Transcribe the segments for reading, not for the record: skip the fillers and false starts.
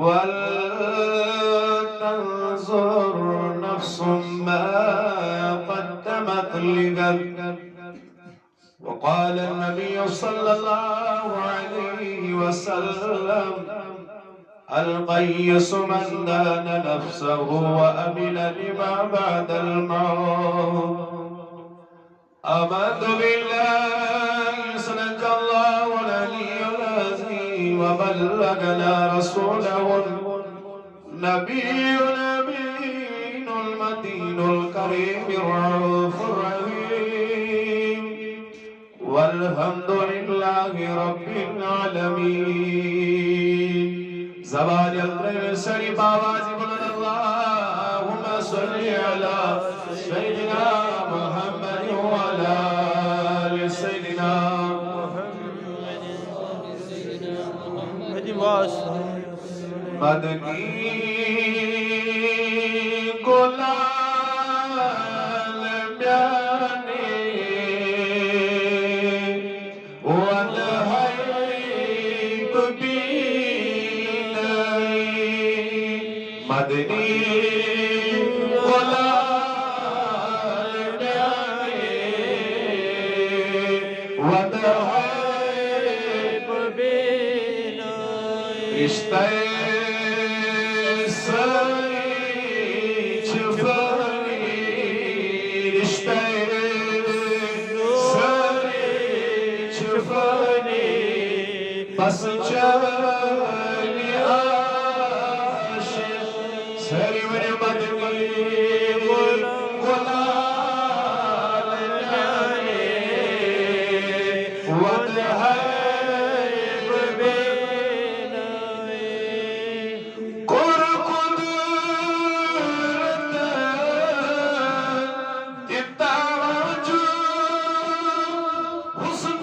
ولتنظر نفس ما قدمت لغد. وقال النبي صلى الله عليه وسلم القيس من دان نفسه وأمن لما بعد الموت. آمنت بالله صدق الله العلي العظيم وبلغنا رسوله النبي الأمين المتين الكريم الرؤوف الرحيم والحمد لله رب العالمين. زبان الطيب الشريف آواز بلند اللهم صل على سيدنا محمد وعلى آل سيدنا مدنی گلال بیانے ودہیب بینائی. مدنی گلال بیانے ودہیب بینائی. رشتہ بس چلی عاشق سری من مدنی گلال بیانے ودہیب بینائی. قر قدرت اتوجہ حسن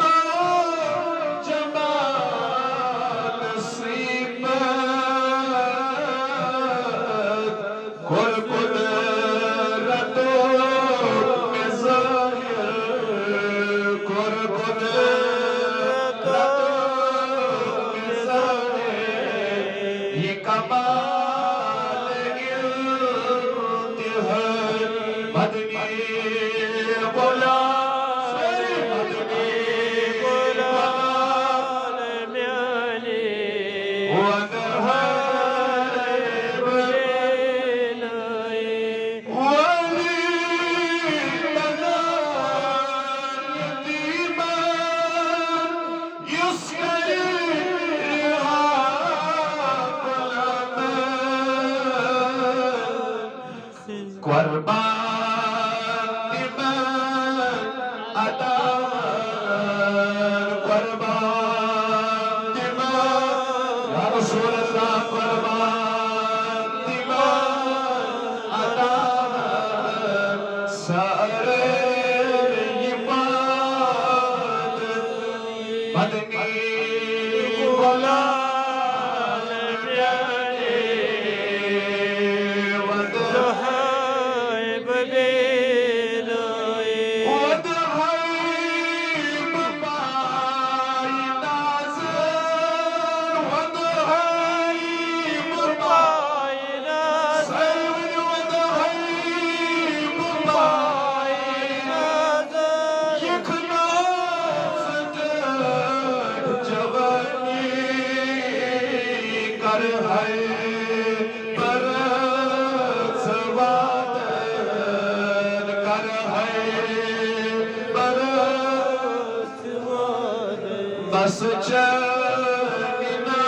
بس چلنا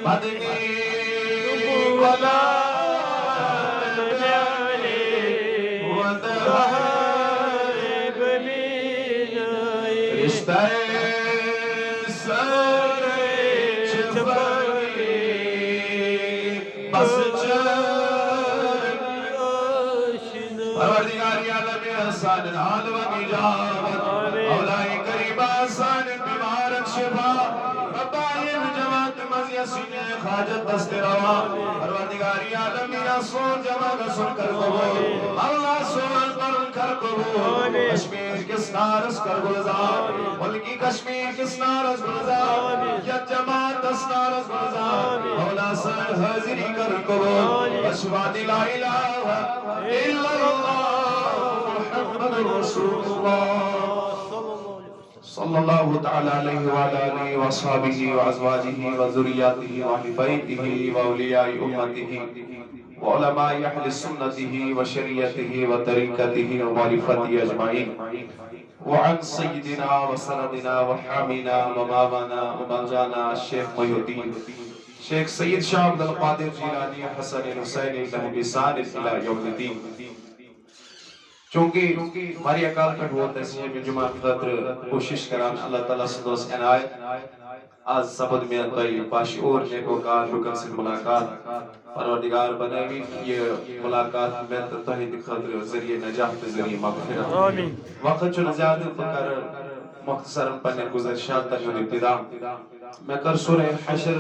مدنی گلال بیانے ودہیب بینائی. رشتہ بس پروردگار عالم احسان الحال و نجات اولائی کریم آسان بیمارک شفا ربائیم جماعت مزید سینے خاجت دست روا پروردگار عالم سون جمع سن کر قبول اللہ سون کر قبول. کشمیر کس نارس کر گلزار ملکی کشمیر کس نارس گلزار یا جماعت اس نارس نماز گزار مولا سان حاضری کر قبول اشہد لا الہ الا اللہ محمد رسول اللہ صلی اللہ تعالی علیہ وعلی آلہ وصحبہ وازواجہ وذریاتہ واہل بیتہ واولیاء امتہ وعلماء اہل سنتہ وشریعتہ وطریقتہ ومعرفتہ اجمعین وعن سیدنا وسندنا وحامنا وماوانا ومرجانا الشیخ محی الدین شیخ سید شاہ عبد القادر جیلانی حسن حسین لہ بسان الى یوم الدین چونکہ ہماری اکال کا ہوتا ہے میں جمعہ خطر کوشش کران اللہ تعالیٰ صدوس عنایت آج سبد میں انتائی باشعور نیکوکار رکن سے ملاقات پروردگار بناوی یہ ملاقات میں تحید خطر ذریعہ نجاح ذریعہ مغفرت وقت چون زیادہ فکر مختصراً پنے گزرشات تجھون ابتدا میں کر سورہ حشر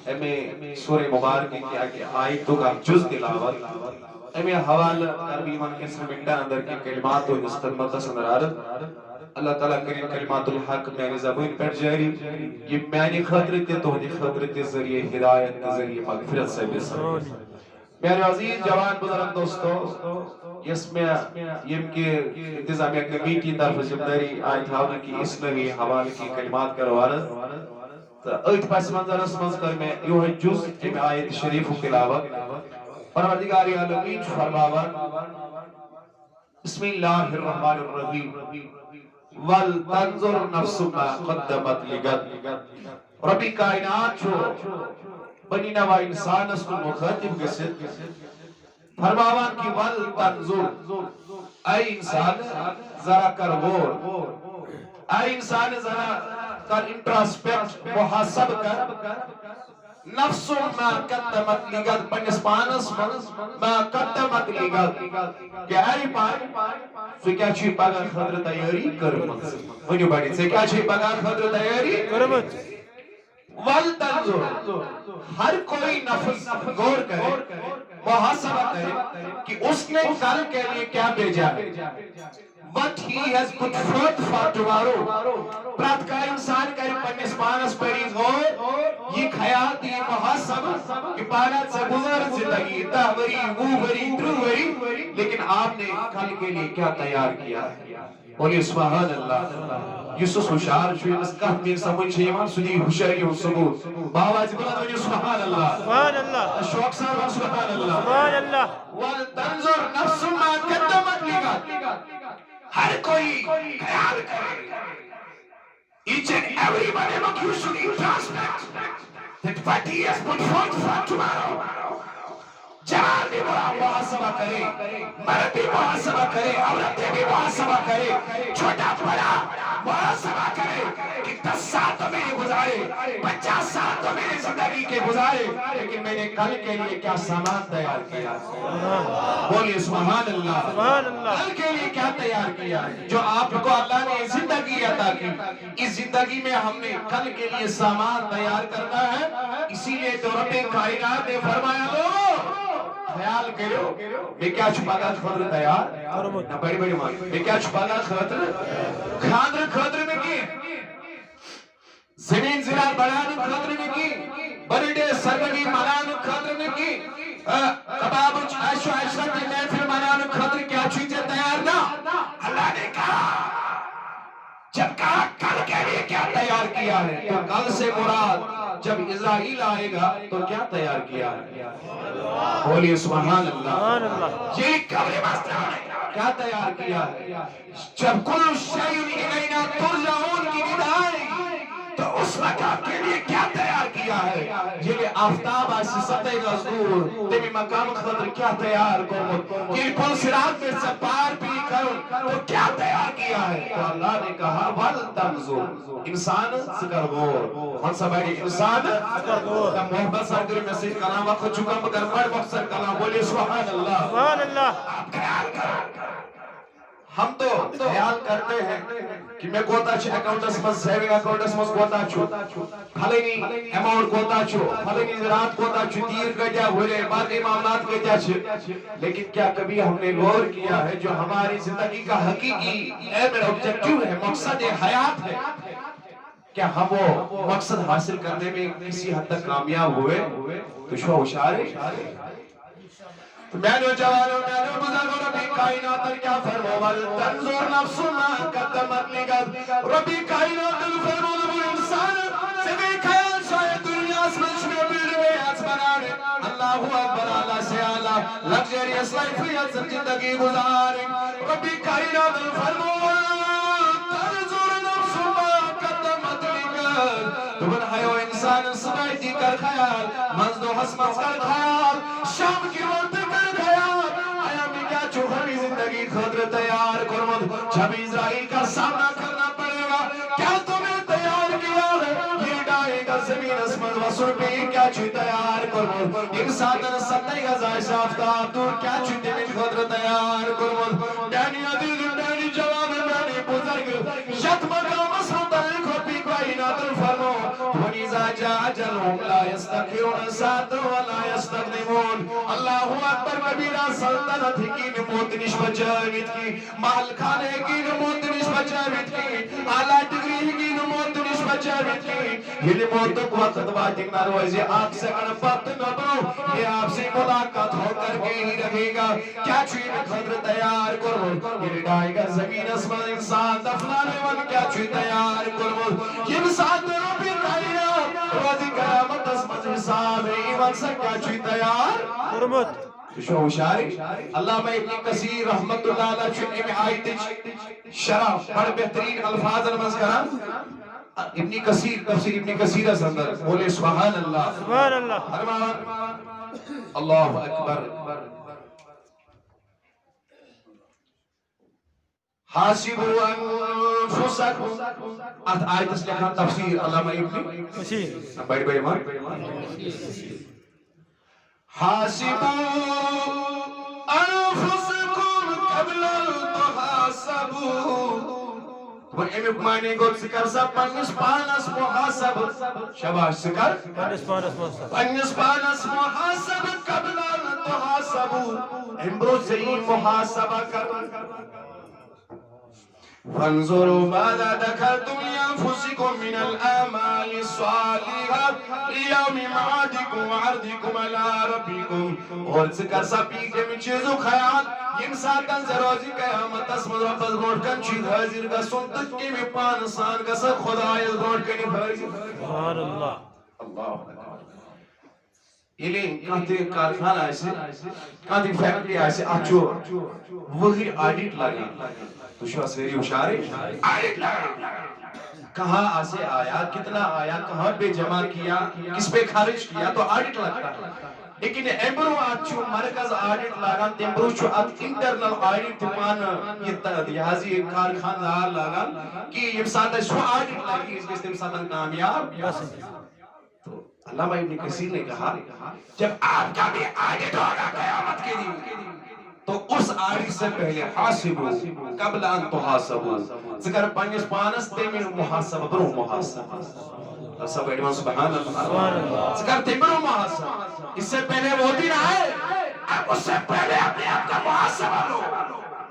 امی سورہ مبارکی کیا کہ آیتوں کا جز تلاوت امی حوال تربیمان کے سمنٹا اندر کی کلمات و نسخدمت سندر آرد اللہ تعالیٰ کریم کلمات الحق میانی زبون پر جاری یہ میانی خطرت توہدی خطرت ذریعہ ہدایت ذریعہ مغفرت سے بسر میرے عزیز جوان بزرگ دوستو اس میں یہ کہ انتظامیہ کمیٹی طرف ذمداری آئیت ہاؤں کی اسلامی حوال کی کلمات کروارد ایت پاس منظر اسمز کر میں یوں ہے جز میں آیت شریف تلاوت پروردگار عالمین فرماوت بسم اللہ الرحمن الرحیم وَلْتَنْظُرْ نَفْسُ مَا قَدَّمَتْ لِغَدْ ربی کائنات چھو بنی نوا انسان اس کو مخاطب گسد فرماوان کی وَلْتَنْظُرْ اے انسان ذرا کر غور اے انسان ذرا کر انٹراسپیکٹ محاسب کر نفس ما قدمت لغد پنس پانس ما قدمت لغد کہ اے پان سو کیا چھوئی پاگا خدر تیاری کرمت ونیو بڑی سے کیا چھوئی پاگا خدر تیاری کرمت والتنظر ہر کوئی نفس غور کرے محاسبہ کرے کہ اس نے کل کے لیے کیا بھیجا ہے what he has put forth for tomorrow پرات کا انسان کا پنیس پانس پریز ہو یہ خیال یہ محاسب کہ پانات سے گزر زندگی تاوری گوبری دروری لیکن آپ نے کل کے لیے کیا تیار کیا ہے بولیے سبحان اللہ یسوس ہوشار شوی اس کہت میں سمجھ چھے ایمان سنی ہوشاری و ثبوت باواز بلد ونی سبحان اللہ سبحان اللہ شوق صاحب سبحان اللہ سبحان اللہ والتنظر نفس ما قدمت لغد ہر کوئی خیال کرے each and every one of you should introspect that what he has put forth for tomorrow جوان بھی محاسبہ کرے مرد بھی محاسبہ کرے عورتیں بھی محاسبہ کرے چھوٹا بڑا محاسبہ کرے کہ 10 سال تو میں نے گزارے 50 سال تو میں نے زندگی کے گزارے لیکن میں نے کل کے لیے کیا سامان تیار کیا بولیے سبحان اللہ کل کے لیے کیا تیار کیا جو آپ کو اللہ نے زندگی عطا کی اس زندگی میں ہم نے کل کے لیے سامان تیار کرنا ہے اسی لیے تو رب کائنات نے فرمایا لو خیال کرو میں کیا چھپا گا خطر تیار نہ بڑی بڑی ماں میں کیا چھپا گا خطر خطر میں کی زمین زرار بڑھانے خطر میں کی برڈے سرگنی منانے خطر میں کی کباب عیش و عشرت کی محفل منانے خطر کیا چیزیں تیار نہ اللہ نے کہا جب کہا کل کے لیے کیا تیار کیا ہے تو کل سے مراد جب اسرائیل آئے گا تو کیا تیار کیا ہے بولیے سبحان اللہ یہ قبر مستر کیا تیار کیا ہے جب کل شیء الینا ترجعون کی ندائے تو اس وقت کے لیے کیا تیار کیا ہے یہ آفتاب آسی سطح غزور تیمی مقام خطر کیا تیار کرو یہ پل صراط میں سے پار بھی کرو تو کیا تیار کیا ہے تو اللہ نے کہا وَلْتَنْظُرْ انسان سکر غور کون سا بڑی انسان سکر غور محبت سردر میں سے کلام وقت چکا مگر بڑھ مقصد کلام بولیے سبحان اللہ آپ خیال کرو ہم تو خیال کرتے ہیں کہ میں گوتا چھے اکاؤنٹس میں سیونگ اکاؤنٹس میں گوتا چھو پھلینی اماؤنٹ گوتا چھو پھلینی زراعت گوتا چھو دیر گجا ہوئے باقی معاملات گجا چھے لیکن کیا کبھی ہم نے غور کیا ہے جو ہماری زندگی کا حقیقی ایم اور آبجیکٹیو ہے مقصد حیات ہے کیا ہم وہ مقصد حاصل کرنے میں کسی حد تک کامیاب ہوئے؟ تو شو ہوشیار ہے. تو میں نے جوانوں میں نے بزرگوں ربی کائنات کیا فرماوال تنظر نفس ما قدمت لغد. ربی کائنات فرماوال وہ انسان سے خیال شاید دنیا اسمش میں بیرے از بنانے اللہ اکبر اعلیٰ سے اعلیٰ لگزریس لائف زندگی گزارے. ربی کائنات فرماوال تنظر نفس ما قدمت لغد. تو بنائیو انسان صبح دی کر خیال مزدو حسمت کر خیال شام کی وقت زندگی خطر تیار کرمت جب اسرائیل کا سامنا کرنا پڑے گا. کیا تمہیں تیار کیا ہے یہ ڈائے گا زمین اسمد وصر پہ کیا چھوئی تیار کرمت. ایک ساتھ ستائی گا زائش آفتاب دور کیا چھوئی دمین خطر تیار کرمت. ڈینی عدیل ڈینی جوان ڈینی بزرگ شت مقام اسمد تلک ربی کائنات الفرمو ونیزا جا جلہم لا یستقیون ساتھ ولا یستقدمون. اللہ اکبر کبیرہ سلطنت کی نموت نشبہ جاوید کی محل کھانے کی نموت نشبہ جاوید کی اعلیٰ ڈگری کی نموت نشبہ جاوید کی. یہ نموت تک وقت واجب نہ روزی آپ سے انفت نبرو یہ آپ سے ملاقات ہو کر کے ہی رہے گا. کیا چھوئی میں خطر تیار کرو یہ ڈائے گا زمین اسمان انسان دفلانے ون کیا چھوئی تیار کرو یہ مساعد ربی کائنہ روزی قیامت اسمان حساب ایمان سے کیا چھوئی تیار کرمت. شو ہوشیاری علامہ ابن کثیر رحمت اللہ علیہ چھنے میں آیت شرح بڑھ بہترین الفاظ المز کرا. ابن کثیر تفسیر ابن کثیر اندر بولے سبحان اللہ سبحان اللہ اللہ اکبر. حاسبوا انفسکم آیت اس لکھا تفسیر علامہ ابن کثیر بڑھ بڑھ مان حاسبوا انفسکم قبل تحاسبوا. وہ ایمک معنی گو سکر سا پنس پانس محاسب شباش سکر پنس پانس محاسب قبل تحاسبوا. امبرو زئی محاسبہ کر فانظروا ماذا دخلتم لأنفسكم من الآمال الصالحة ليوم معادكم وعرضكم على ربكم. اور ذکر سا پیٹے میں چیزوں خیال یم ساتن زروزی قیامت اسمد ربز روڑ کن چید حاضر کا سنتک کی میں پانسان کا سا خدای روڑ کنی بھائی. سبحان اللہ اللہ یہ لئے کانتی کارخانہ ایسے کانتی فیکٹری ایسے آچو وہی آڈیٹ لگا تو شو اسویری ہوشاری آڈیٹ لگا کہاں آسے آیا کتنا آیا کہاں پہ جمع کیا کس پہ خارج کیا تو آڈیٹ لگتا. لیکن ایمبرو آچو مرکز آڈیٹ لگا تیمبرو چو آت انٹرنل آڈیٹ مان یہ حاضی کارخانہ لگا کہ یہ ساتھ شو آڈیٹ لگی اس کے ساتھ کامیاب. علامہ ابن کثیر نے کہا جب آپ کا بھی آڈیٹ ہوگا قیامت کے دن تو اس آڈیٹ سے پہلے حاسبو قبل ان تحاسبو. ذکر پنجس پانس تیمین محاسب برو محاسب سب ایڈمان سبحان اللہ. ذکر تیمین محاسب اس سے پہلے وہ دن آئے اب اس سے پہلے اپنے آپ کا محاسبہ لو.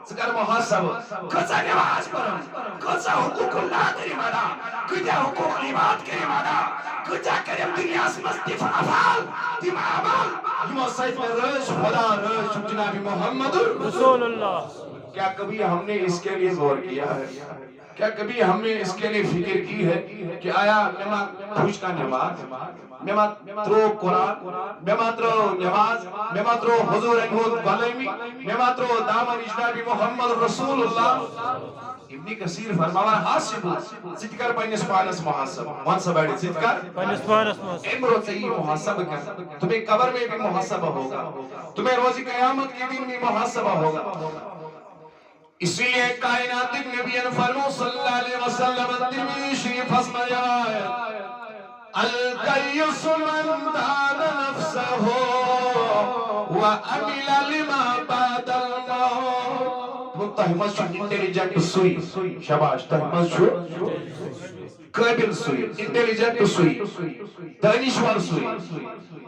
ذکر محاسب کچھا نماز پڑھا کچھا حقوق اللہ کری مانا کچھا حقوق عباد کری مانا کچھا کریم دنیا سے مستف افعال تیم عمال یوں سیف میں رش خدا رش جناب محمد رسول اللہ. کیا کبھی ہم نے اس کے لیے غور کیا ہے کیا کبھی ہم نے اس کے لیے فکر کی ہے کہ آیا میں پوچھ کا نماز میں ماترو قرآن میں ماترو نماز میں ماترو حضور انہود غلیمی میں ماترو دامن اجنابی محمد رسول اللہ. ابن کثیر فرماوا حاسبو ذکر پنس پانس محاسب وان سباڑی ذکر پنس پانس محاسب امرو صحیح محاسب کر تمہیں قبر میں بھی محاسبہ ہوگا تمہیں روزی قیامت کے دن بھی محاسبہ ہوگا. اسی لئے کائنات نبی فرمو صلی اللہ علیہ وسلم ترمذی شریف اسم آیت القیس من دان نفسه وعمل لما بعد الموت. تحمد شو انٹیلیجنٹ سوئی شباش تحمد شو قابل سوئی انٹیلیجنٹ سوئی دانشور سوئی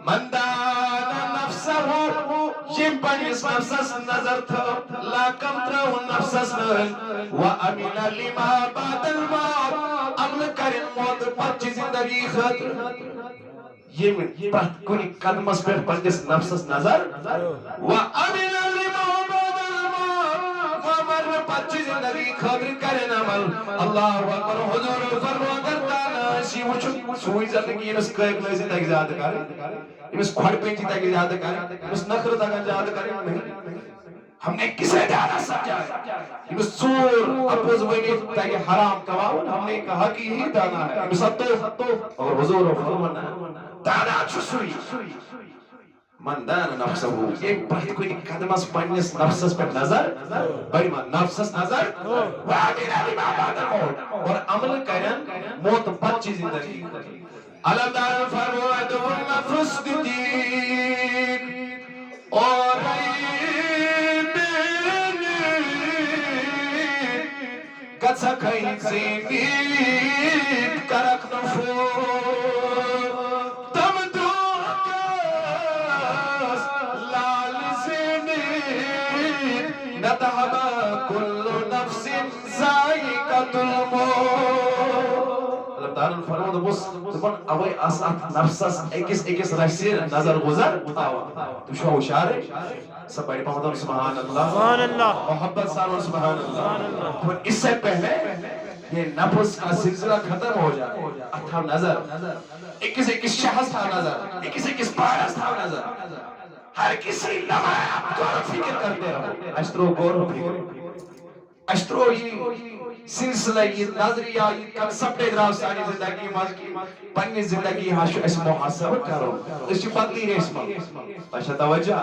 من دان نفسه یم پنس نفسس نظر تھو لا کم ترون نفسس نل وعمل لما بعد الموت عمل کرن موت پچ زندگی خاطر یم پرت کنی قدمس پر پنس نفسس نظر وعمل لما بعد الموت ومر پچ زندگی خاطر کرن عمل اللہ اکبر حضور فرمو اگر دانا شی وچھو سوئی زندگی انس قیق لئے زندگی زیادہ کر امس کھڑ پینچی تاکہ زیادہ کریں امس نخر تاکہ زیادہ کریں نہیں ہم نے کسے دانا سمجھا ہے امس سور اپوز وینی تاکہ حرام کواؤن ہم نے کہا کہ یہی دانا ہے امس اتو اور حضور فرمانا دانا چھسوئی من دانا نفسه یہ بہت کوئی قدم اس پنیس نفسس پر نظر بڑی من نفسس نظر وعمل لما بعد الموت اور عمل کرن موت بچی زندگی علم دار فرمود النفس دین اور کچھا کھائی زینید کرک نفو تم دوکس لال زینید نتحبا کل نفس ذائقت الموت دارن فرمود بس دپن اوے اسات نفسس اکس رسیر نظر گزر تو شو اشارے سب بڑی پاؤں سبحان اللہ محبت سالوں سبحان اللہ اس سے پہلے یہ نفس کا سلسلہ ختم ہو جائے اتھا نظر اکس شخص تھا نظر اکس پارس تھا نظر ہر کسی لمحہ آپ غور و فکر کرتے رہو اشترو غور و فکر اشترو یہ سلسلہ یہ نظریہ یہ کنسپٹ ادراو سانی زندگی مازکی پنی زندگی ہاشو اس محاسب کرو اس چی بدلی ریسما باشا توجہ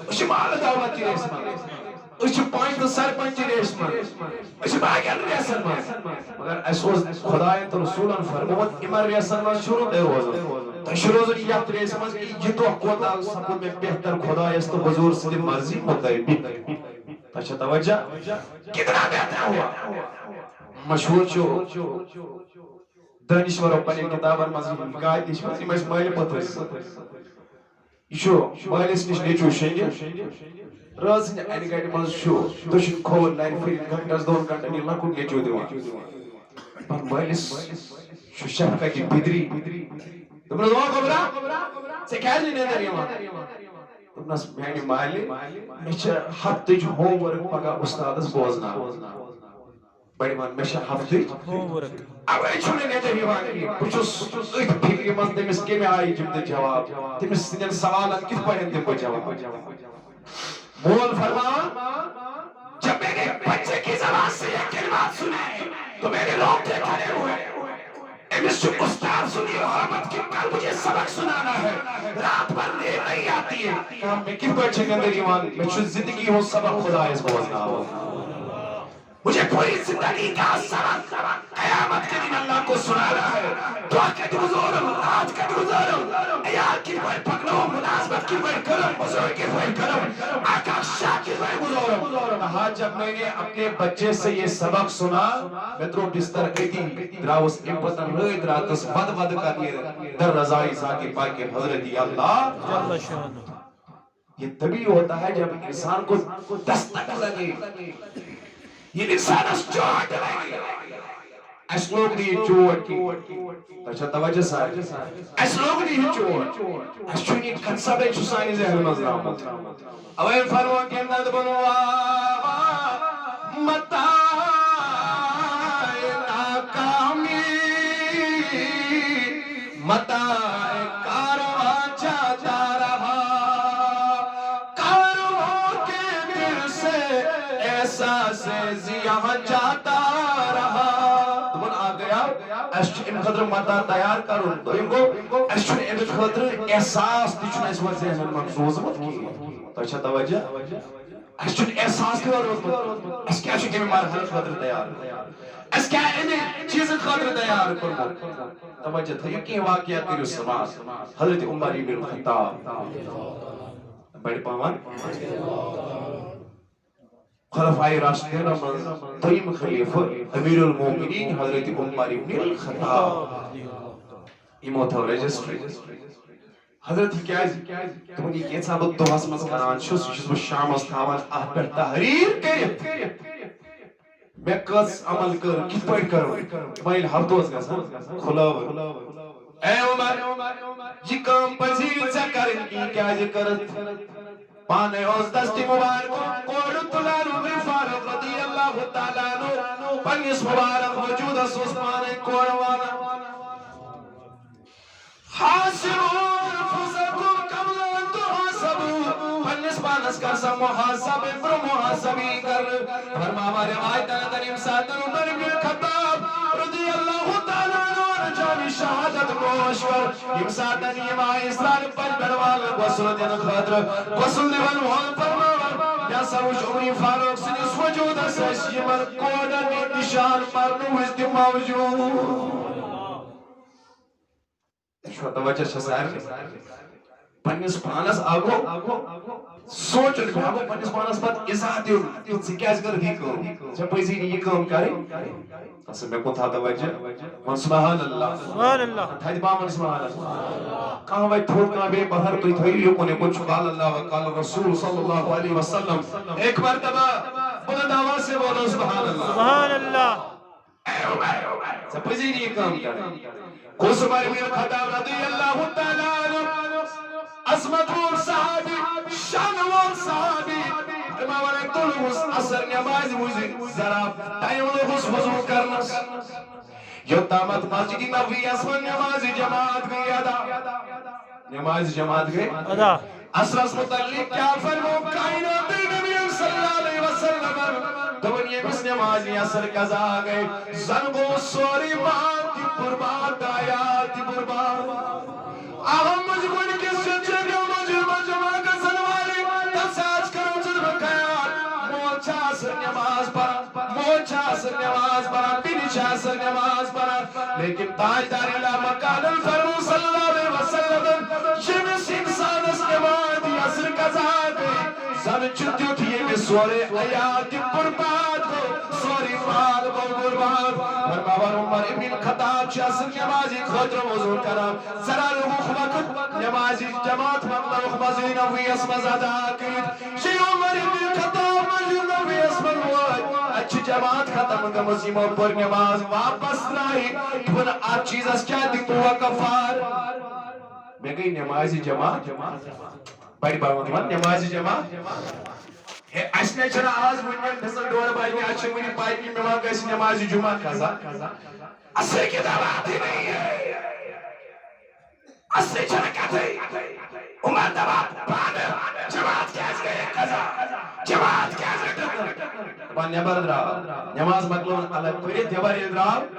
اس چی مال دولتی ریسما اس چی پانچ تو سر پنچی ریسما اس چی باگر ریسما مگر اسوز خدای تو رسولان فرموت امر ریسما شروع دے روزن تو شروع دے یاد ریسما کی جتو قوتا سکون میں بہتر خدای اس تو حضور صلی مرضی مطلبی باشا توجہ کتنا بہتر ہوا مشہور چھو دانشورو پنی کتابن مزید حکایت نش مزید مش مایل پترس یہ چھو مایلس نش نیچو شنگی رازن اینی گاڑی مز چھو دشن کھول لائن پھر گھنٹس دون گھنٹہ نی لکو نیچو دیوان پر مایلس چھو شفقہ کی بدری تمہیں دعا کبرا سے کھیل نہیں در یوان تمہیں میانی مایلی میچے ہفتہ جو ہوم ورک پگا استادس بوزنا بڑی مان میشا ہفتی اوے چھوڑے نہیں جب یوان کی پچھوس ایک فکری مند تمس کے میں آئی جب دے جواب تمس سنن سوالات کت پڑھیں تم کو جواب مول فرما جب میرے بچے کی زبان سے یہ کلمات سنے تو میرے لوگ تھے کھڑے ہوئے امس جو استاد سنی حرمت کی کل مجھے سبق سنانا ہے رات بھر نیند نہیں آتی ہے کہا میں کت بچے کے اندر یوان میں چھو زندگی ہوں سبق خدا اس بوزنا ہو مجھے پوری زندگی کا سبق قیامت کے دن اللہ کو سنانا ہے دعا کے گزارم آج کے گزارم عیال کی بڑھ پکڑو ملازمت کی بڑھ کرم بزرگ کی بڑھ کرم آقا شاہ کی بڑھ گزارم کہا جب میں نے اپنے بچے سے یہ سبق سنا میں درو بستر ایدی دراؤس امپتن روی دراتس ود ود کرنی در رضائی ذاتی پاک حضرت اللہ یہ طبیعی ہوتا ہے جب انسان کو دستک لگے یہ انسان اس چوٹ لگے اس لوگ نہیں چوٹ کی اچھا توجہ سارے اس لوگ نہیں چوٹ اس چونی کنسا بے چسانی ذہن مزرام اوے فرما کے اندر بنوا متا ناکامی متا کارواں جاتا رہا کارواں کے دل سے احساس زیاں جاتا رہا تمہن آ گیا اس ان خطر متا تیار کرو تو ان کو اس ان خطر احساس تیچن اس وقت ذہن منصوص مت کی تو اچھا توجہ اس احساس کی ضرورت اس کیا کہ مرحلہ خطر تیار اس کیا ان چیز خطر تیار کرو توجہ تھا یہ واقعات کی سماس حضرت عمر بن الخطاب بڑے پاون خلفائے راشدین من تیم خلیفہ امیر المومنین حضرت عمر بن الخطاب ایمو تھا رجسٹری حضرت کیا تمہیں یہ کیسا بہت دعاس مز کران چھس چھس بہ شامس تھاوان ات پر تحریر کرت میں کس عمل کر کت پٲٹھۍ کرو تمہیں ہفتوس گژھان کھلاوُن اے عمر یہ کام پذیر ژےٚ کرٕنۍ کی کیازِ کٔرٕتھ پانے اوس دستی مبارک کوڑ تلان عمر فاروق رضی اللہ تعالیٰ عنہ پنس مبارک وجودس اوس پانے کوڑ وانا حاسبوا انفسکم قبل ان تحاسبوا پنس پانس کر سا محاسب پر محاسبی کر فرماوا روایت تنیم ساتن عمر بن الخطاب رضی اللہ تعالیٰ عنہ جانی شہادت موشور یم ساتن یم اسلام پر بڑوال غسل دین خاطر غسل دیوان وال فرماوا یا سوچ عمر فاروق سنس وجود اس یمر کوڑن نشان مرنو اس دی موجود شو توجہ چھسار پنس پانس آگو سوچن میں آگو پنس پانس پت ازا دیو سی کیاز کر دی کو جب پیسی نہیں یہ کام کاری اصل میں کو تھا توجہ من سبحان اللہ سبحان اللہ تھا با من سبحان اللہ کہاں وے تھوڑ کا بے بہر تو تھئی لو کو نے کچھ قال اللہ و قال رسول صلی اللہ علیہ وسلم ایک مرتبہ بلند آواز سے بولو سبحان اللہ سبحان اللہ جب پیسی نہیں یہ کام کاری عمر بن الخطاب رضی اللہ تعالیٰ عنہ عظمت و صحابی شان و صحابی امام علیہ طلوس اثر نماز مجھے ذرا ٹائم لوگس وضو کرنا یوتامت مسجد نبوی اسمن نماز جماعت گئی ادا نماز جماعت گئی ادا اسرس متعلق کیا فرمو کائنات نبی صلی اللہ علیہ وسلم دنیا میں نماز اثر قضا گئے زنگو سوری ماں برباد آیات برباد آہم مجھول کس چچے گا مجمع کا سنوالی تب ساز کرو جنب خیال موچا سر نماز پڑا موچا سر نماز پڑا پینچا سر نماز پڑا لیکن تاجدار اللہ مکان الفرمو صلی اللہ علیہ وسلم جمس انسان اس نماز اثر قضا گئی زن چتیو تھیے میں سورے آیات برباد ہو سوری مال کو برباد فرماوار عمر ابن الخطاب چاہسن نمازی خطر وضو کرام ذرا لوگو وقت نمازی جماعت مقدر اخبازی نوی اسم زدہ کرد شی عمر ابن الخطاب مجھو نوی اسم الوائی اچھی جماعت ختم کا مسیمہ پر نماز واپس رائی پھر آپ چیز اس کیا دی تو کفار میں گئی نمازی جماعت بڑی بار نمازی جماعت اسنے چھنا آز ونیل نسل ڈور بائی میں اچھے ونی پائی کی مواں گئے سی نمازی جمعہ کھازا اسے کی دعوات ہی نہیں ہے اسے چھنا کہتے عمر دعوات بادر جماعت کیس گئے کھازا جماعت کیس گئے بان نیبر دراب نماز مقلون علم پوری دیبار دراب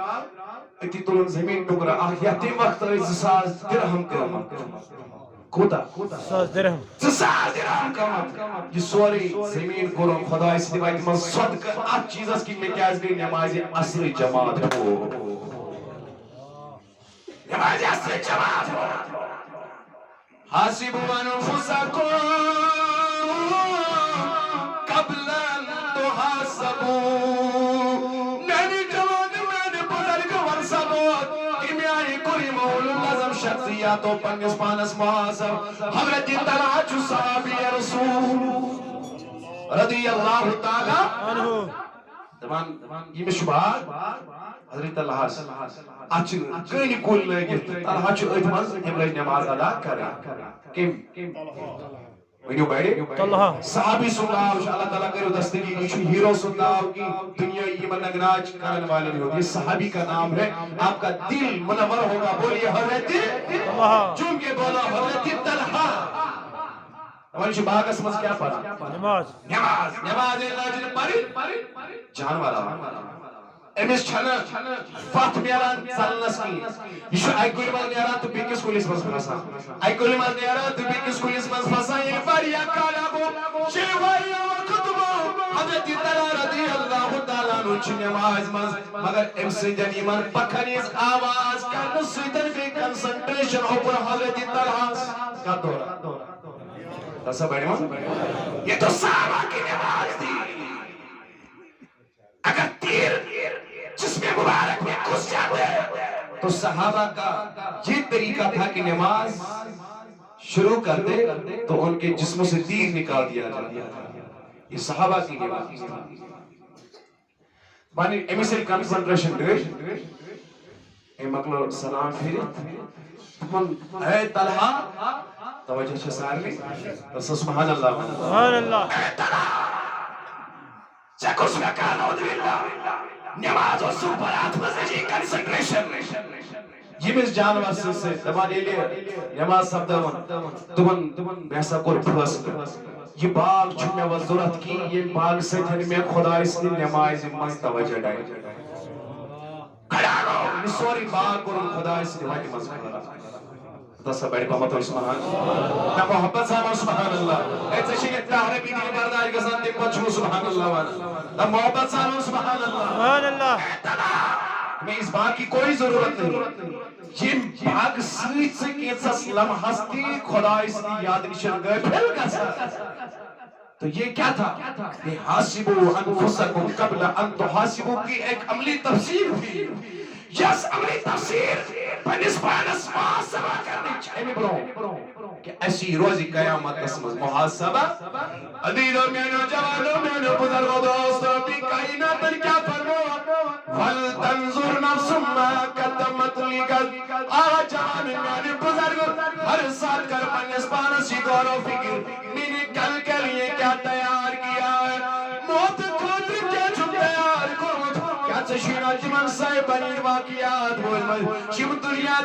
اتی تلون زمین ٹکرا آخ یاتی وقت ایسی ساز درہم کرم کوتا ساز درہم کامت یہ سوری زمین کورم خدا اس دیوائی من صدق آج چیز اس کی میں کیا اس گئی نماز عصر جماعت ہو نماز عصر جماعت ہو حاسبوا انفسکم قبل ان تحاسبوا نینی جوان میں نے بزرگ ورسبوت کمیائی کوئی مولم لازم شخصیاتوں پنگس پانس محاسب حضرت طلحہ چو صحابی رسول رضی اللہ تعالیٰ دمان یہ میں شبہات حضرت طلحہ اچھ کئی کول لگت طلحہ چو اتمنز نماز نماز ادا کرا کم ونیو بیڑے صحابی سننا اللہ تعالیٰ کرو دستگی نیچو ہیرو سننا کی دنیا ایمان نگراج کرن والے بھی ہوگی صحابی کا نام ہے آپ کا دل منور ہوگا بولیے حضرت چون کے بولا حضرت طلحہ ہماری شباہ کا سمجھ کیا پڑا نماز اللہ جنہیں پاری جان والا امیس چھنا فات میران سالنس کی یہ آئی کوئی مال نیاران تو بیکس کولیس منز پھنسا آئی کوئی مال نیاران تو بیکس کولیس منز پھنسا یہ فاریا کالابو شیوائی وقتبو حضرت طلحہ رضی اللہ تعالیٰ نوچ نماز منز مگر امسی جنیمان پکھنیز آواز کا نسیتن بھی کنسنٹریشن ہو پر حضرت طلحہ کا دورہ تسا بیڑی مان یہ تو صحابہ کی نماز دی اگر تیر جس میں مبارک میں گھس جاتے تو صحابہ کا یہ طریقہ تھا کہ نماز شروع کر دے تو ان کے جسموں سے تیر نکال دیا جاتا تھا. یہ صحابہ کی نماز تھی. مانی امیسل کنسنٹریشن دے اے مکلو سلام پھر اے طلحہ توجہ چھے سارے سبحان اللہ سبحان اللہ. اے طلحہ چکوس مکان عوض باللہ نماز و سوپرات مزجی کنسنٹریشن یمس جانور سے دبان ایلے نماز سب دبان محسا کور فصل یہ باغ چھو میں وزورت کی یہ باغ سے تھے میں خدا اس نے نماز مز توجہ ڈائی کھڑا رہو یہ سوری باغ کور خدا اس نے وقت مز کھڑا تصا بیڑی پامت و سبحان نا محبت ساما سبحان اللہ ایسا شکر تاہرے بیدی بردائی گزان دے پچھو سبحان اللہ وانا نا محبت ساما سبحان اللہ سبحان اللہ. میں اس بات کی کوئی ضرورت نہیں. یہ باغ سیت سے کیسا لمحہ ہستی خدا اس کی یاد نشان گئے پھر گسا. تو یہ کیا تھا؟ یہ حاسبو انفسکم قبل ان تحاسبو کی ایک عملی تفسیر تھی. یس عملی تفسیر بنسبان اسماء سبا کرنی چاہیے برو کہ ایسی روزی قیامت اسمز محاسبہ عدیدوں میں نو جوانوں میں نو بزرگوں دوستوں بھی کائنات کیا فرمو وَلْتَنْظُرْ نَفْسٌ مَا قَدَّمَتْ لِغَدٍ. آج جوان میں نے بزرگ ہر ساتھ کر بنسبان سی غور و فکر میں نے کل کے لیے کیا تیار کیا ہے. موت خود کیا چھو تیار کرو کیا چشینا جمن سائے بنی واقعات بول مجھ شم دنیا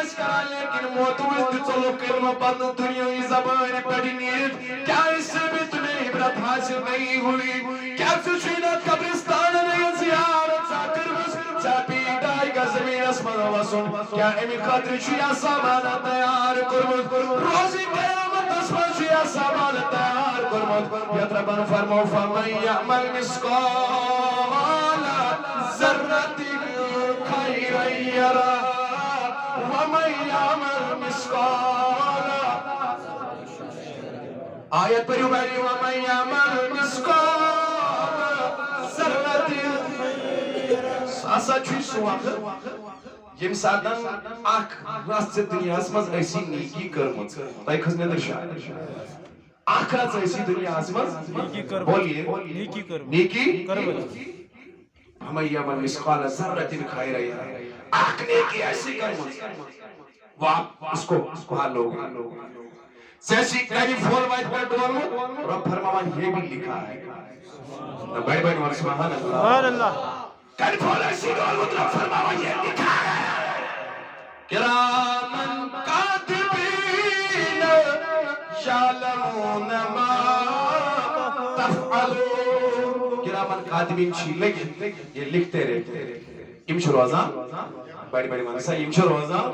اس کرا لیکن موت اس چلو کلمہ بند دنیا کی زبان پڑی نیت کیا اس سے بھی تمہیں عبرت حاصل نہیں ہوئی. کیا چشینا قبرستان نہیں زیارت ساکر بس چاپی ڈائی کا زمین اسمان وسن کیا امی خاطر شیا سامانا تیار کرمت روزی قیامت اسمان شیا سامانا تیار کرمت یتربان فرمو فمن یعمل مسقال ذرت خیرا یرا ومن یعمل مسقال آیت پر یباری ومن یعمل مسقال ذرت ساسا چھوئی سواقع یم ساتن اک راست دنیا اسمز ایسی نیکی کرمت تائی خزنے در شاید آخرت ایسی دنیا اسمز بولیے نیکی کرمت ہمیں یمن مسقال ذرت خیر ہے آخ نیکی ایسی کرمت وہ آپ اس کو حال لوگ سیسی کہیں فول وائٹ پر ڈولمت اور اب فرماوان یہ بھی لکھا ہے بڑی بڑی ورس سبحان اللہ کہیں فول ایسی ڈولمت رب فرماوان یہ لکھا ہے کرامن کاتبین یعلمون ما تفعلون. کرامن کاتبین چھیلے یہ لکھتے رہتے امشو روزہ بڑی بڑی منسا امشو روزہ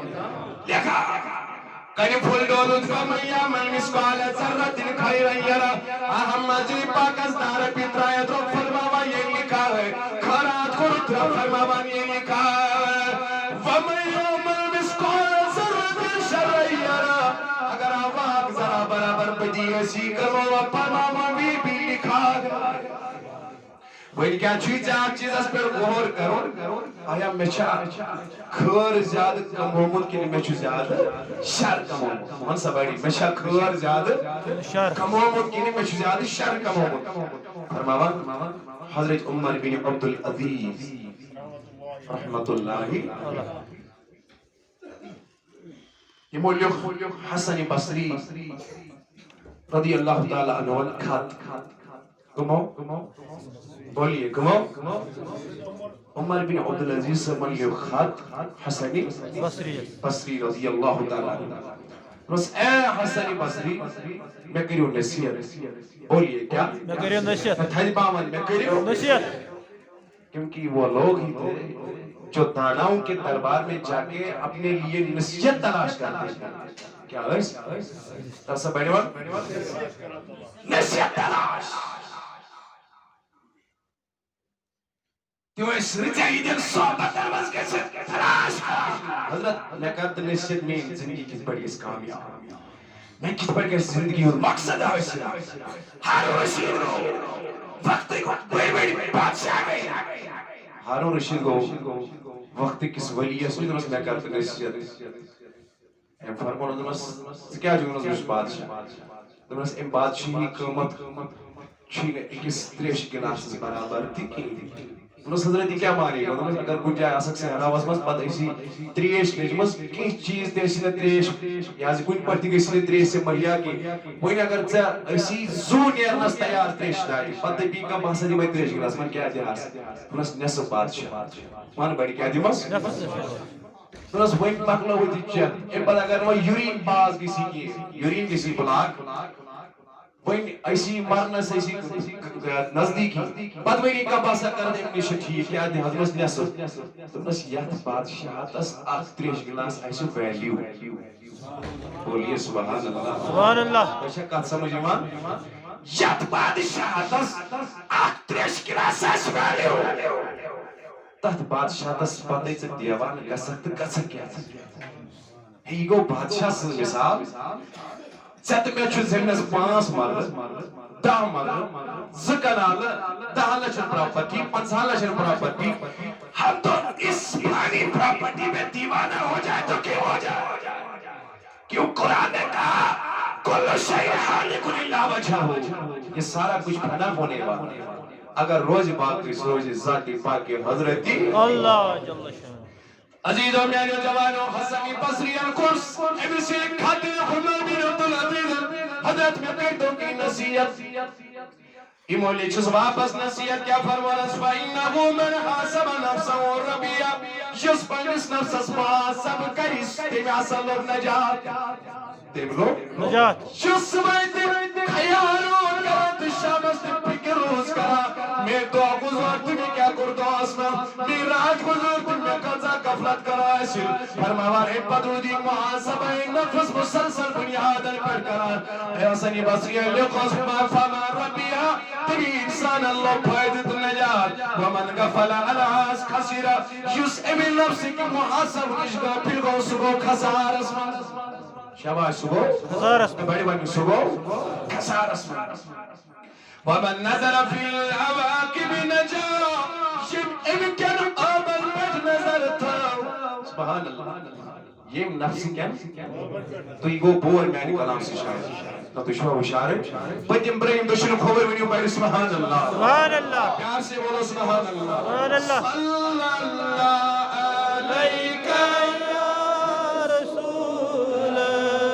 لکھا کہیں پھول ڈولت فمن یعمل مسقال ذرت خیرا یرا. اہم مجری پاکستان پیترایت رب فرماوان یہ لکھا ہے خرات خورت رب فرماوان یہ لکھا ہے فمن یعمل مسقال ذرت شرا یرا. اگر آواق ذرا برابر بدی ایسی کرو رب فرماوان بھی لکھا ہے. وہی کیا چیز آپ چیز اس پر غور کرو آیا میچا کھر زیادہ کمومت کی نہیں میچو زیادہ شر کمومت من سباڑی میچا کھر زیادہ کمومت کی نہیں میچو زیادہ شر کمومت. فرماوان حضرت عمر بن عبدالعزیز رحمت اللہ یہ مولیخ حسن بصری رضی اللہ تعالی عنہ کھات گمو بولیے گمو عمر بن عبدالعزیز سے ملیو خط حسنی بصری رضی اللہ تعالی عنہ بس اے حسنی بصری میں کریو نصیحت بولیے کیا میں کریو نصیحت میں تھائی باون میں کریو نصیحت کیونکہ وہ لوگ ہی تھے جو داناؤں کے دربار میں جا کے اپنے لیے نصیحت تلاش کرتے ہیں. کیا ہے تاسا بیٹھے وقت نصیحت تلاش کیوں اس رجائی دل صحبت درمز کے سے تلاش حضرت میں کہتا نصیحت میں زندگی کس بڑی اس کامیاب میں کس بڑی اس زندگی اور مقصد ہے اس ہارون رشید کو وقت کو بڑی بڑی بادشاہ گئی ہارون رشید کو وقت کس ولی ہے سوئی درست میں کہتا نصیحت ام فرمون دمس کیا جونس بش بادشاہ دمس ام بادشاہی قیمت چھ اکس تریش گلاس برابر تھی دمس حضرت کیا مانی دمس اگر کن جائے آسک سے حراوس مس پتہ اسی تریش نجمس کی چیز تیسی نہ تریش یا کن پرتی گئی سی تریش سے مہیا کی وہیں اگر ژے اسی زو نیرنس تیار تریش داری پتہ بی کا باسا دی میں تریش گلاس من کیا دیاس دمس نصف بادشاہ مان بڑی کیا دیمس دمس وہیں پکلو ہوتی چت ام پتہ اگر وہ یورین پاس گسی کی یورین گسی بلاک وہیں ایسی مرنس ایسی نزدیکی پتہ وہیں کا باسا کر دے نش ٹھیک کیا دی حضرت نصف دمس یت بادشاہ تس اخ تریش گلاس ایسو ویلیو بولیے سبحان اللہ سبحان اللہ اچھا کت سمجھ ایمان یت بادشاہ تس اخ تریش گلاس ایسو ویلیو تحت بادشاہ تس پتہ چھ دیوان گسک تو گسک کیا یہ گو بادشاہ سن مثال ژت مے چھ زمینس 5 مرل 10 مرل 2 کنال 10 لچھ پراپرٹی 50 لچھ پراپرٹی ہم تو اس پرانی پراپرٹی میں دیوانہ ہو جائے تو کیوں ہو جائے کیوں قرآن نے کہا کل شیء خالق الا وجہہ یہ سارا کچھ فنا ہونے والا اگر روز باقی روز ذاتی پاک حضرتی اللہ جل شان عزیزوں میانو جوانوں حسنی بصری القرص امسی خاتم حمل بن عبدالعزیز حضرت میں پیٹوں کی نصیحت امولی چھس واپس نصیحت کیا فرمانس فَإِنَّهُ مَنْ حَاسَبَ نَفْسَهُ رَبِيَا یس پنس نفسس محاسب کریس تیمی اصل لوگ نجات تیم لوگ نجات یس ویدی خیالو کرد شامست فکر روز کرا میں دعا گزار تمہیں کیا کردو آسنا میں رات گزار تمہیں قضا غفلت کرا ایسل فرماوار بدو دی محاسبہ نفس مسلسل بنیادن پر کرا اے حسنی بصری لقصف فما ربیہ تمی انسان اللہ فائدت نجات ومن غفل علاس خسیرہ یس امی نفس کی محاسب اشگا پھر گو سگو خسار اسمان شاباش سگو خسار اسمان بڑی بڑی سگو خسار اسمان ومن نظر في العواقب نجا شب امکن آمن بٹ نظر تھا سبحان اللہ یہ نفس کیا تو یہ گو بور میں کلام سے شاید تو شما بشارے پتیم برہیم دشن کھوبر ونیو بیڑی سبحان اللہ سبحان اللہ پیار سے بولو سبحان اللہ سبحان اللہ صلی اللہ علیکہ یا رسول اللہ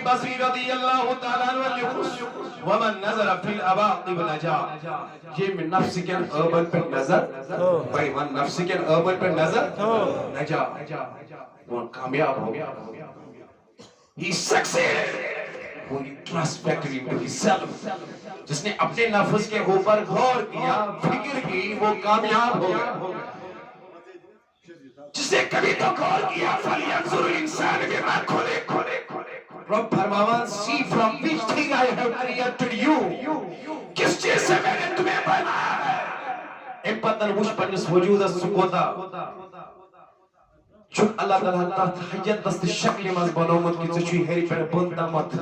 بصری رضی اللہ تعالیٰ عنہ خوش ومن نظر فی الاباطب نجا یہ من نفس کے ابن پر نظر بھائی من نفس کے ابن پر نظر نجا وہ کامیاب ہو گیا he succeeded وہ introspective into himself جس نے اپنے نفس کے اوپر غور کیا فکر کی وہ کامیاب ہو گیا جس نے کبھی تو غور کیا فَلْيَنْظُرِ الْإِنسَانُ بِمَا خُلِقَ رب فرماوان see from which thing I have created you کس چیز سے میں نے تمہیں بنایا ہے ایک پتن وش پنس وجود سکوتا چون اللہ تعالیٰ تحت حیت دست شکل مز بنومت کی چچوی ہیری پر بندامت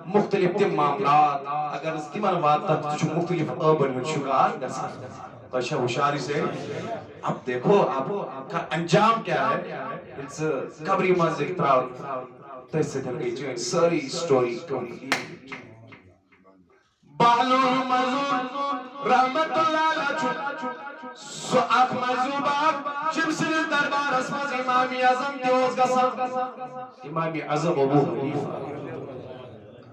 مختلف تیم معاملات اگر اس تیمان واتا چچو مختلف اربن میں شکار تو اچھا ہوشاری سے اب دیکھو آپ کا انجام کیا ہے اس قبری مز ایک تراؤ تو اس سے دھر گئی جو ساری سٹوری کمپلیٹ بالور مزور رحمت اللہ علیہ سو اخ مزوباب چمسل دربار اسماز امام اعظم دیوز گسا امام اعظم ابو حنیفہ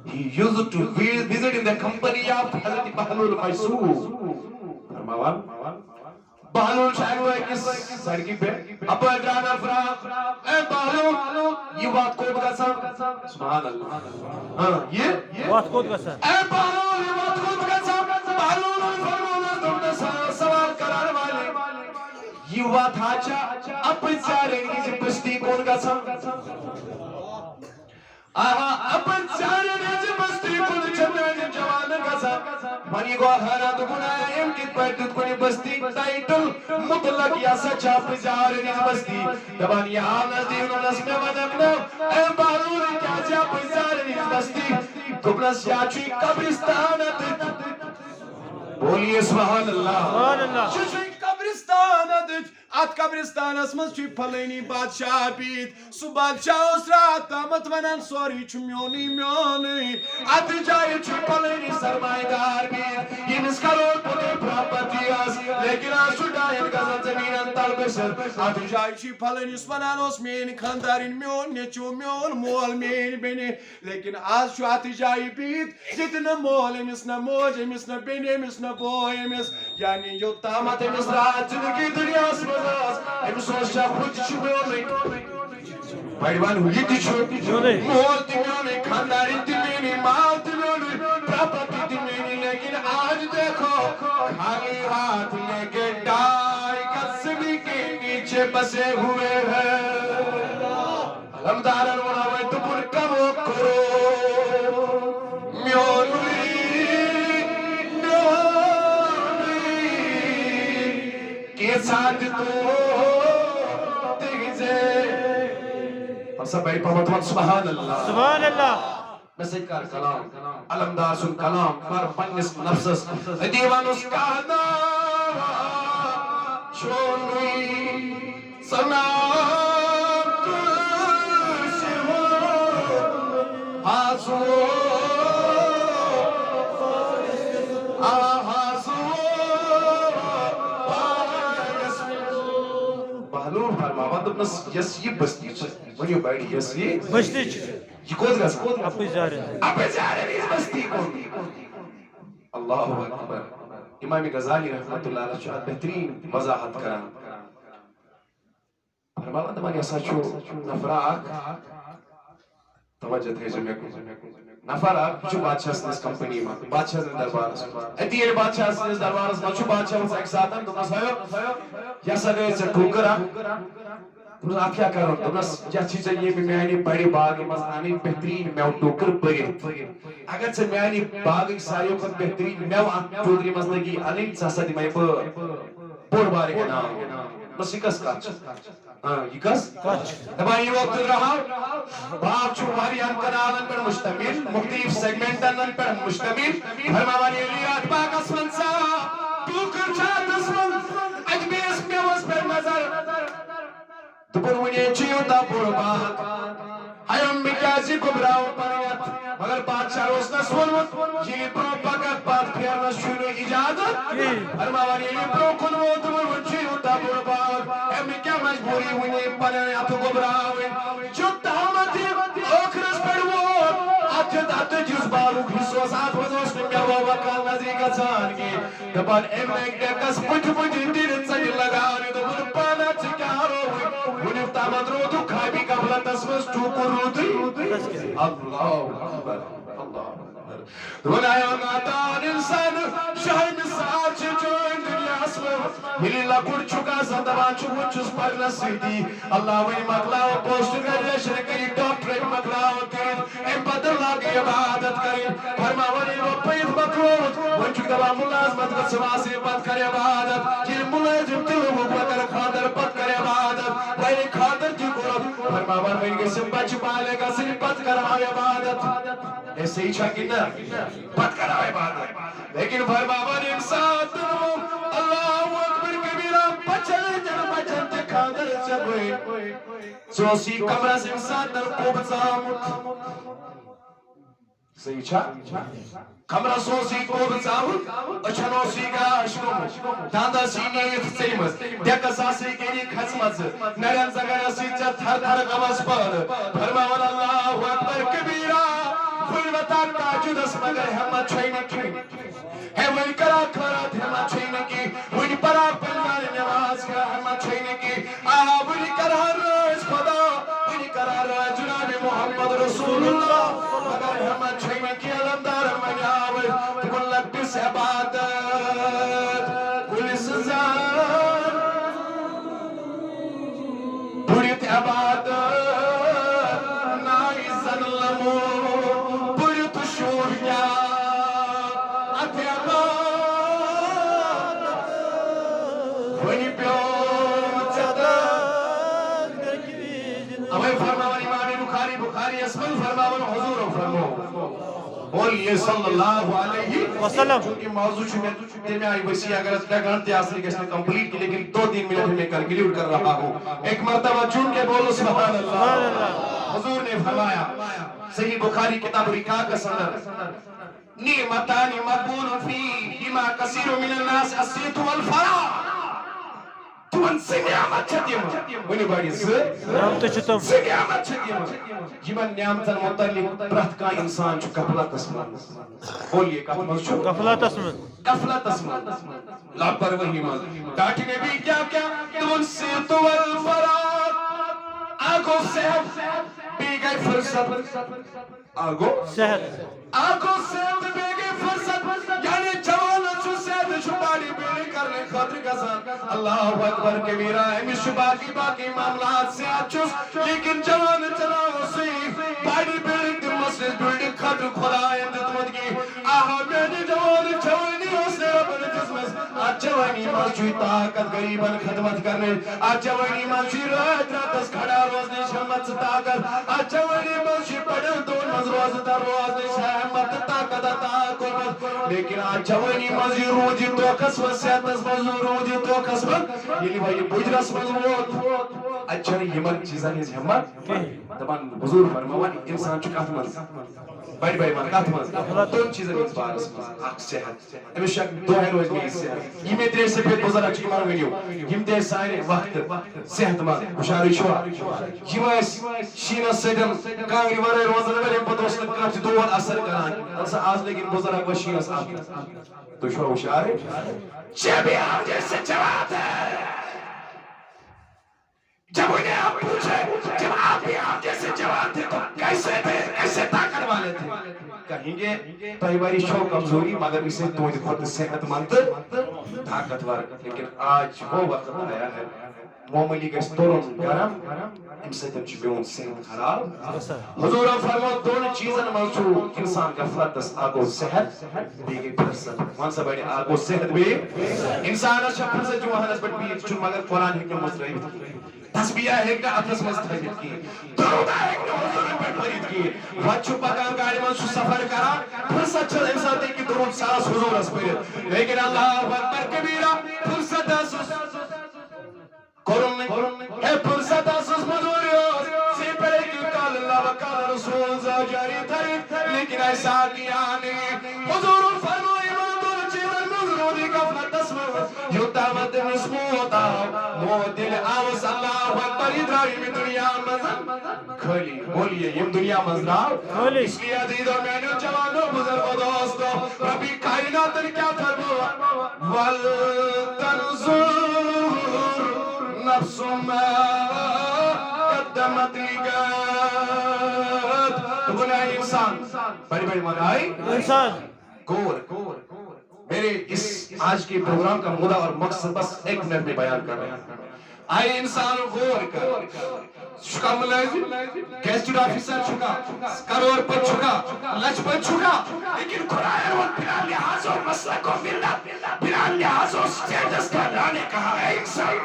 he used to visit in the company of Hazrat Bahlul Maisur فرماوان Bahlul شاید وہ ایک سڑکی پہ اپا جانا فراق اے بہلول یہ بات کو بگسا سبحان اللہ یہ بات خود گسا اے بہلول یہ بات کو بگسا بہلول فرمانا تم نے سوال کرار والے یہ بات آچا اپنی سارے نیزی بستی کون گسا اپن سارے نیزی بستی کون چندر جوان گسا منی کو حرات گناہ امکت پہتت کنی بستی ٹائٹل مطلق یا سچا پزار نیز بستی دبانی آنس دیونو نسمے ونکنو اے بہلوری کیا جا پزار نیز بستی کبنس یاچوی قبرستانت بولیے سبحان اللہ چوچوی قبرستانت ات قبرستان اسمس چھ پھلینی بادشاہ بیت سو بادشاہ اس رات تامت ونن سوری چھ میونی میونی ات جائے چھ پھلینی سرمائیدار بیت یہ نس کروڑ پوٹے پراپرٹی آس لیکن آسو ڈائن گزن زمینن تل بسر ات جائے چھ پھلینی سونان اس مین خاندارین میون نیچو میون مول مین بینی لیکن آس چھ ات جائے بیت جتنا مول امس نہ موج امس نہ بینی امس نہ بوئی امس یعنی جو تامت امس رات زندگی دنیا اس امس سوچ خود چھوڑے بڑوان ہوئی تی چھوڑے مول تی میونی خانداری تی میونی مال تی میونی پراپرٹی تی میونی لیکن آج دیکھو خالی ہاتھ لے کے ڈائی قصبی کے نیچے بسے ہوئے ہیں علمدارن وناوے تو پر کمو کرو میونی کے ساتھ تو سب بھائی پہمت سبحان اللہ سبحان اللہ مسجد کار کلام علمدار سن کلام پر پنس نفسس دیوان اس کا نام چونوی سلام کرسی ہو حاضو بہلول فرماوان دبنس یس یہ بستی ونیو بائیڈی یس یہ بستی یہ کوز گا سا اپنی زارن اس بستی کون اللہ اکبر امام غزالی رحمت اللہ علیہ شاہد بہترین وضاحت کران فرماوان دبانی ایسا چھو نفراق توجہ تھے جمعہ کو نفراق چھو بادشاہ سنس کمپنی ماں بادشاہ سنس دربار اس اتیر بادشاہ سنس دربار اس چھو بادشاہ اس ایک ساتھ تو نس ہوئے یا سگئے سے ٹھوکرا تو آپ کیا کرو تو نس جا چیزیں یہ بھی میں نے بڑی باغ مزانی بہترین میں ٹوکر بگے اگر سے میں نے باغ ساریوں کا بہترین میں چودری مزنگی علی ساسا دی میں بور بارے کے نام بس یہ کس کاچ یہ کس دبائی یہ وقت رہا باپ چھو واریان کنالن پر مشتمل مختلف سیگمنٹن پر مشتمل فرماوانی علیات باق اسمن سا ٹوکر چاہت اسمن اجمیس میوز پر نظر دبن ونی چیو تا پور باق حیم بکیازی کبراو پریت مگر بادشاہ روسنا سولمت یہ پرو پاکت بات پھیرنا شروع اجازت فرماوانی علی پرو کنو دبن ونی چیو تا پور باق ایم کیا مجبوری ونی پنے اتو کبراو جو تامتی اوکرس پر وہ ہاتھ جس بارک حصہ ساتھ وزوش میں کیا ہوا کال نظری کا چان کی دبان ایم ایک ڈیکس پچھ تیر سج لگاوی تو وہ پانا چکیا رو انہیں تامد رو تو کھائی قبل تسمس ٹوکو رو دی اللہ اکبر اللہ دنیا نادان انسان شاہی مثال چھے جوئن دنیا اسمو ملی لکڑ چکا زندبان چھو چس پر نسیدی اللہ وی مقلاو پوسٹ گریشن کئی ڈاکٹریٹ مقلاو کریں ایم بدر لاغی عبادت کریں فرماوانی رو پید مقلوت ون چک دبا ملازمت کا سواسی پت کرے عبادت جن ملازم تلو مقبر خاندر پت کرے عبادت وی خاندر تی قرب فرماوان وی کے سن بچ پالے گا سن پت کرائے عبادت ایسے ہی چھاکی نا پت کرائے عبادت لیکن فرماوان انسان تلو اللہ اکبر کبیرہ بچن جن بچن تے خاندر چبوئی سوسی کمرہ سے انسان در کوب زامت صحیح چھا کمرہ سوسی کوب زامت اچھنو سی گاشنو داندہ سینیت سیمس دیکھا ساسی گیری خسمت نرین زگر سی چا تھر تھر غمس پر فرماوان اللہ اکبر کبیرہ فلوتان تاجد اس مگر ہمت چھوئنے کی ہے وہی کرا کھرات ہمت چھوئنے کی وہی پرا پلوان نواز کا ہمت چھوئنے کی آہا وہی کرا رئیس خدا وہی کرا رئیس جناب محمد رسول اللہ مگر ہمت چھوئنے کی علمدار من آور تکن لگتس عبادت کل سزار بڑیت عبادت نائی ظلمو بولیے صلی اللہ علیہ وسلم چونکہ موضوع چھوٹے میں آئی وسیع اگر اس کا گھنٹے آسری کس نے کمپلیٹ کی لیکن 2-3 منٹ میں کلکلیوٹ کر رہا ہوں ایک مرتبہ چون کے بولو سبحان اللہ حضور نے فرمایا صحیح بخاری کتاب رکاع کا صدر نعمتان مقبول فیہما کثیر من الناس الصیت والفراغ تمن سے نعمت چھتیم ونی باڑی سے نعمت چھتیم جیمن نعمتن متعلق پرت کا انسان چھو غفلت اسمن بولیے غفلت اسمن لاپرواہی من ڈاٹی نے بھی کیا تمن سے تو والفراغ آگو صحت بی گئی فرصت آگو صحت بی گئی فرصت یعنی جوانا چھو صحت چھپاڑی بیڑی کرنے خاطر گزان اللہ اکبر کبیرہ ہمیں باقی معاملات سے آچوس لیکن جوان چلاو سی باڑی بیڑی دی مسجد بیڑی خاطر خدا اندتمت کی آہا میں نے جوانی اس نے رب نفسمس آج جوانی مرچوی طاقت غریباً خدمت کرنے آج جوانی مرچوی رات راتس کھڑا روزنی شمت طاقت آج جوانی مرچوی پڑھل دون مزروز در روزنی شمت طاقت طاقت لیکن آج جوانی مرچوی روزی تو قسمت سیتس مزور روزی تو قسمت یعنی بھائی بجرس مزروت اچھا نہیں ہمت چیزاں نہیں ہمت دبان حضور فرموان انسان چکات مز بڑی من کات مز دون چیزیں اس بارس مز اک صحت امیش دو ہے روز میں صحت یہ میں تیرے سے پھر بزرگ چکی مارو ویڈیو ہم دے سائے وقت صحت مز خوشحالی شوا یہ شینا سیدن کانگری ورے روزن ویلے پتوس کات دو اثر کران اسا آج لیکن بزرگ و شینا صاحب تو شو خوشحالی جب آپ جیسے جواب ہے جب انہیں آپ پوچھے جب آپ بھی آپ جیسے جواب تھے تو کیسے تھے کیسے طاقت والے تھے کہیں گے تو باری شو کمزوری مگر اسے تو خود صحت مند طاقتور لیکن آج وہ وقت آیا ہے معمولی کے ستوروں گرم ام سے تم چبیون صحت خراب حضور فرمو دون چیزن موضوع انسان کا فردس آگو صحت بیگی پرسد وہاں سے بڑی آگو صحت بھی انسان اشا پرسد جو وہاں نسبت بھی چون مگر قرآن حکم مصرعی تسبیح ہے کہ اپنس میں ستھائیت کی درودہ ہے کہ حضور پر پرید کی وچو پکام گاڑی من سو سفر کرا فرصت چل انسان دے کی درود ساس حضور اس پر لیکن اللہ اکبر کبیرہ فرصت اسس قرن ہے فرصت اسس مدوریوز سی پر ایک کال اللہ وکال رسول زا جاری تھا لیکن ایسا کیا نہیں حضور فرمائی مدور چیزن مزرودی کفلت اسمو یوتا مد نسموتا مو دل آوس اللہ اکبر ادرائی میں دنیا مزن خالی بولیے یہ دنیا مزراو خالی اس لیے عزیزوں میں نے جوانوں بزرگوں دوستوں ربی کائنات نے کیا فرمایا وَلْتَنْظُرْ نَفْسٌ مَا قَدَّمَتْ لِغَدٍ تو بولا انسان بڑی بڑی معنی انسان گور میرے اس آج کے پروگرام کا مدعا اور مقصد بس ایک منٹ میں بیان کر رہا ہوں آئے انسان غور کر چھکا ملازم گیسٹڈ آفیسر چھکا کروڑ پر چھکا لچ پر چھکا لیکن قرآن اور بنا لحاظ اور مسلک و ملت بنا لحاظ اور سٹیٹس کا لانے کہا ہے انسان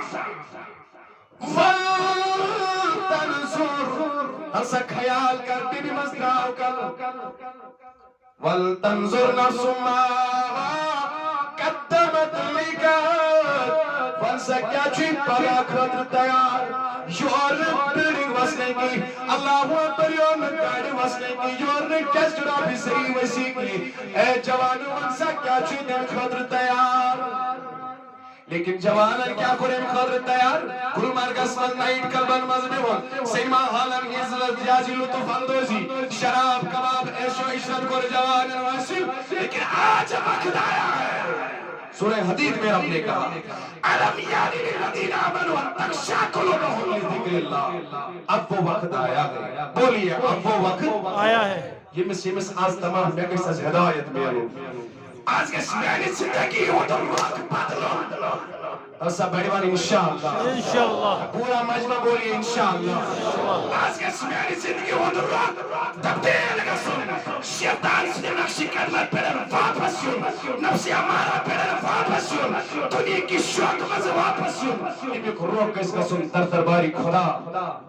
وَلْتَنْظُرْ ہنسا خیال کر بی بی مزدراؤ کر وَلْتَنْظُرْ نَفْسُ مَا قَدَّمَتْ لِغَدٍ ہنسا کیا چیز پر آخرت تیار یور بلڈنگ وسنے کی اللہ اکبر یور گاڑی وسنے کی یور گیسٹڈ آفیسری وسیع کی اے جوانو ہنسا کیا چیز خاطر تیار لیکن جوانان کیا کریں خاطر تیار گلمرگ اسمت نائٹ کلبن مذبیون سینما حالم عزت جازی لطف اندوزی شراب کباب عیش و عشرت کر جوانان واسم لیکن آج وقت آیا ہے سورہ حدید میں رب نے کہا علم یعنی للذین آمنوا ان تخشع قلوبہم لذکر اللہ اب وہ وقت آیا ہے بولیے اب وہ وقت آیا ہے یہ مس آج تمام میں کس از ہدایت میں ہوں آج کے سمیانی زندگی ہو تو وقت بدلو ایسا بیڑیوان انشاءاللہ انشاءاللہ پورا مجمع بولی انشاءاللہ آج کے سمیانی زندگی ہو تو وقت تبدیل کا سن شیطان سے نقشی کلمت پر واپس یون نفسی ہمارا پر واپس یون دنیا کی شوق مز واپس یون امی کو روک اس کا سن در درباری خدا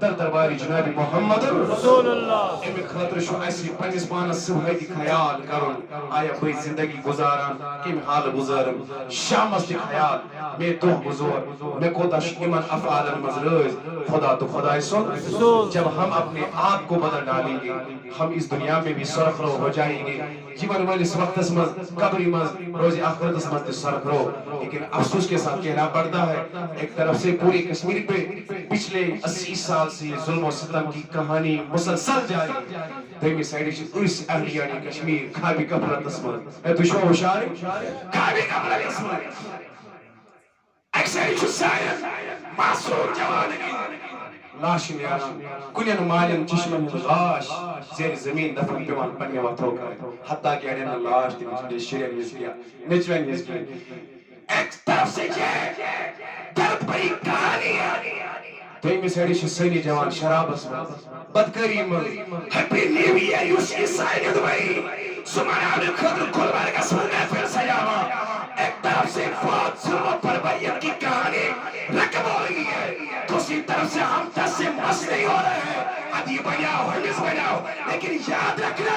در درباری جناب محمد رسول اللہ امی خاطر شو ایسی پنیس پانا سوہیدی خیال کرن آیا کوئی زندگی گزارن کم حال گزارن شام است خیال میں دو بزور میں کوتاش ایمان افعال مزرز خدا تو خدا سن جب ہم اپنے آپ کو بدل ڈالیں گے ہم اس دنیا میں بھی سرخ رو ہو جائیں گے جیون والی اس وقت اسمز قبری مز روزی آخرت اسمز سرخ رو لیکن افسوس کے ساتھ کہنا پڑتا ہے ایک طرف سے پوری کشمیر پہ پچھلے 80 سال سے ظلم و ستم کی کہانی مسلسل جاری دیمی سائیڈی سے اس اہلیانی کشمیر کھابی کپرت اسمز اے تو شو ہوشاری کھابی کپرت اسمز اکثری چھو سائن معصوم جوانگی لاش میارا کنین مالین چشمن لاش زیر زمین دفن پیوان پنی وقت ہو کر حتیٰ کہ انہیں لاش دی مجھے شریعن یز کیا نچوین یز کیا ایک طرف سے جائے درد بری کہانی ہے دیمی سیڑی شسینی جوان شراب اسمہ بدکری مر ہیپی نیو ایئر یوش کی سائن دبئی سمانا علی خدر کل بارک اسمہ محفل سیاما ایک طرف سے فوت ظلم و پربیت کی کہانی رکب ہو رہی ہے دوسری طرف سے ہم دس سے مس نہیں ہو رہے ہیں ادی بناؤ حمیز بناؤ لیکن یاد رکھنا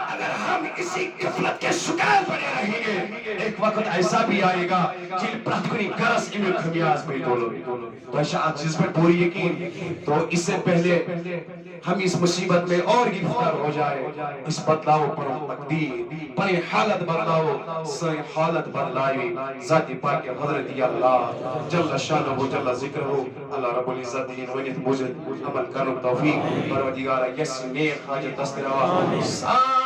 اگر ہم اسی غفلت کے شکار بنے رہیں گے ایک وقت ایسا بھی آئے گا جن پرتکنی گرس امی خمیاز پہ دولو تو ایسا چیز پر پوری یقین تو اس سے پہلے ہم اس مصیبت میں اور گرفتار ہو جائے اس بدلاؤ پر تقدیر پنی حالت بدلاؤ سن حالت بدلائی ذاتی پاک حضرت یا اللہ جل شانہ و جل ذکر ہو اللہ رب العزت دین ونیت موجد عمل کرنو توفیق پروردگارہ یس نیک حاجت دستروا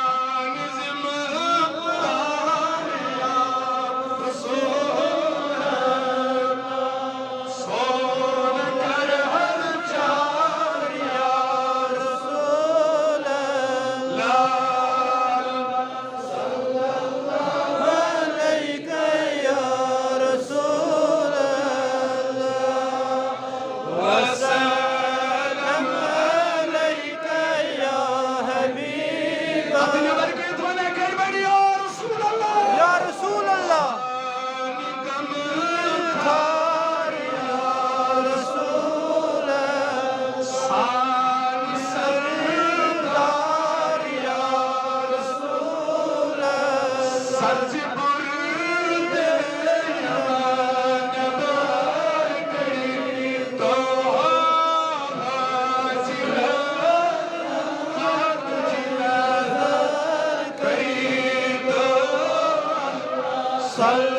صلی